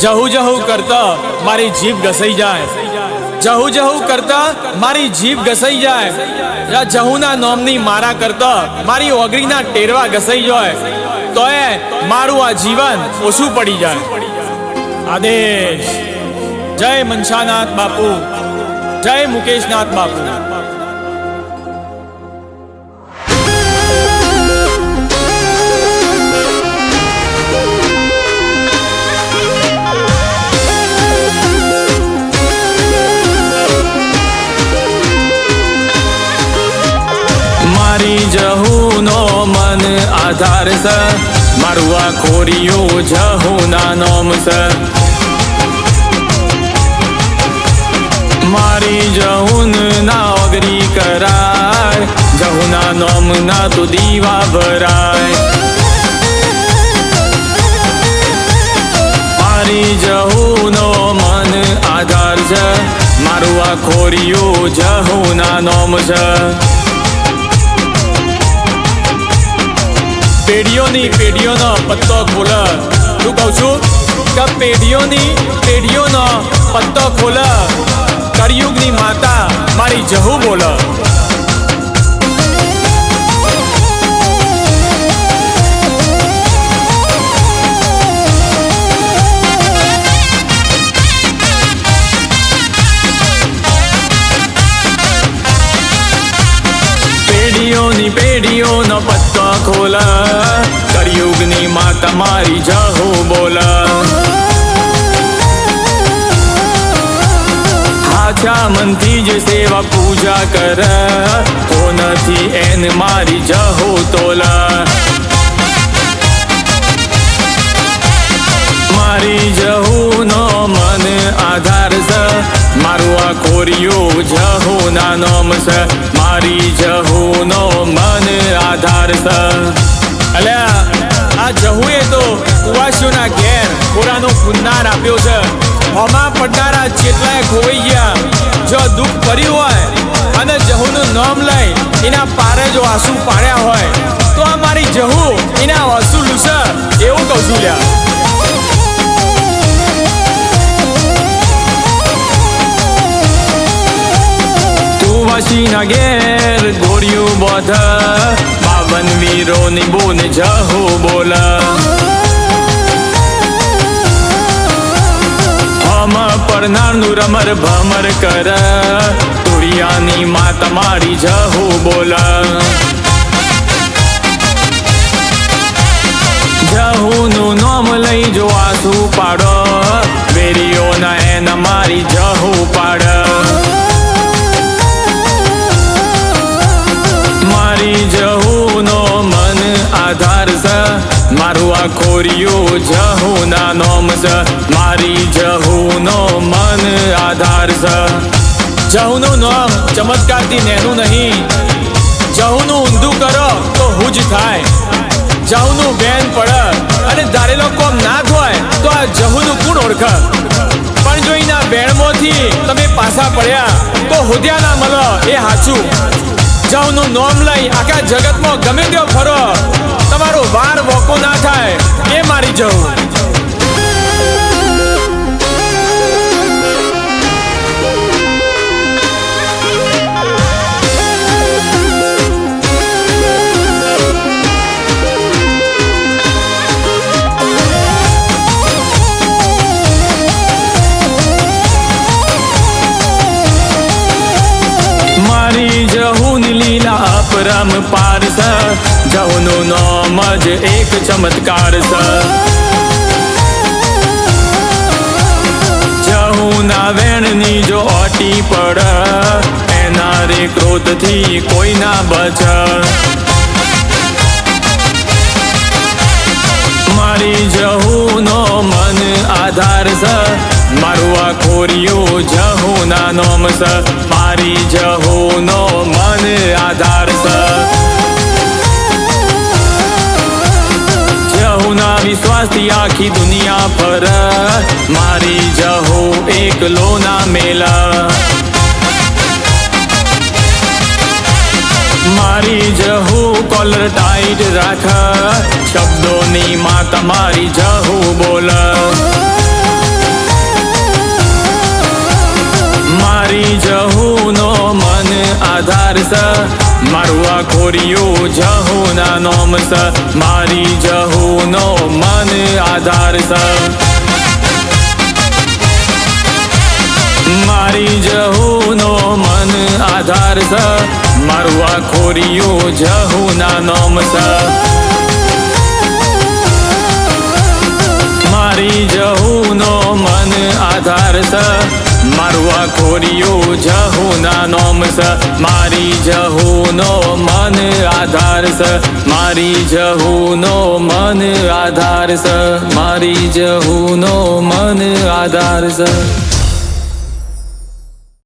જહુ જહુ કરતા મારી જીભ ઘસાઈ જાય, જહુ જહુ કરતા મારી જીભ ઘસાઈ જાય, જહુના નોમની મારા કરતા મારી ઓગરીના ટેરવા ઘસાઈ જાય, તોય મારું આ જીવન ઓછું પડી જાય. આદેશ. જય મનસાનાથ બાપુ, જય મુકેશનાથ બાપુ. મારી જહુનો મન આધાર છે, મારું આ ખોરિયું જહુના નોમ છે. મારી જહુન ના ઓગરી કરાય, જહુના નોમ ના તો દીવા ભરાય. મારી જહુનો મન આધાર છે, મારું આ ખોરિયું જહુના નોમ છે. પેઢીઓની પેઢીઓનો પત્તો ખોલ, તું કહું છું કે પેઢીઓની પેઢીઓનો પત્તો ખોલ, કળિયુગની માતા મારી જહુ બોલ. પેઢીઓની પેઢીઓનો પત્તો ખોલ, કળિયુગની માતા મારી જહુ બોલ. હાચા મનથી જ સેવા પૂજા કર, તો નથી એને મારી જહુ તોલ. મારી જહુનો મન આધાર છે, મારું આ ખોરિયું જહુના નોમ છે. મારી જહુનો મન આધાર છે. અલ્યા આ જહુએ તો કુવાસીઓના ઘેર ખોરાનો પુન્નાર આપ્યો છે. હોમાં પડનારા જેટલાય ખોવાઈ ગયા, જો દુઃખ કર્યું હોય અને જહુનું નામ લઈ એના પારે જો આંસુ પાડ્યા હોય, તો આ મારી જહુ એના આંસુ લૂસે એવું કહું છું. લ્યા કુવાસીના ઘેર ગોળિયું બોધ, 52 વીરોની બોન જહુ બોલ. હમ પરનારનું રમર ભમર કર, તુરિયાની માતા મારી જહુ બોલ. જહુનું નામ લઈ જો આંસુ પાડો, વેરીઓના એના મારી જહુ પાડ. મારી જહુનો મન આધાર છે, મારું આ ખોરિયું જહુના નોમ છે. મારી જહુનો મન આધાર છે. જહુનું નામ ચમત્કારથી નેનું નહીં, જહુનું ઊંધું કરો તો હુજ થાય. જહુનું બેન પડે અને ધારેલો કોમ ના થાય તો આ જહુનું કોણ ઓળખ? પણ જો એના બેણમાંથી તમે પાછા પડ્યા તો હોદ્યા ના મળો એ સાચું. જહુનું નામ લઈ આખા જગતમાં ગમે તેવો ફરો, તમારો વાર વોકો ના થાય એ મારી જહુ. મારી જહુની લીલા અપરમ પાર છે, જહુનું નામ જ એક ચમત્કાર છે. જહુના વેણની જો ઓટી પડ, એના રે ક્રોધથી કોઈ ના બચ. મારી જહુનો મન આધાર છે, મારું આ ખોરિયું જહુના નોમ છે. મારી જહુનો મન આધાર છે. જહુના વિશ્વાસથી આખી દુનિયા પર, મારી જહુ એકલો ના મેલા. મારી જહુ કોલર ટાઈટ રાખ, શબ્દોની માં તમારી જહુ બોલ. મારી જહુનો મન આધાર સ મારું આ ખોરિયું જહુના નોમ સ મારી જહુનો મન આધાર સ મારી જહુનો મન આધાર સ મારું આ ખોરિયું જહુના નોમ સ મારી જહુનો મન આધાર સ મારું આ ખોરિયું જહુના નોમ સ મારી જહુનો મન આધાર સ મારી જહુનો મન આધાર સ મારી જહુનો મન આધાર સ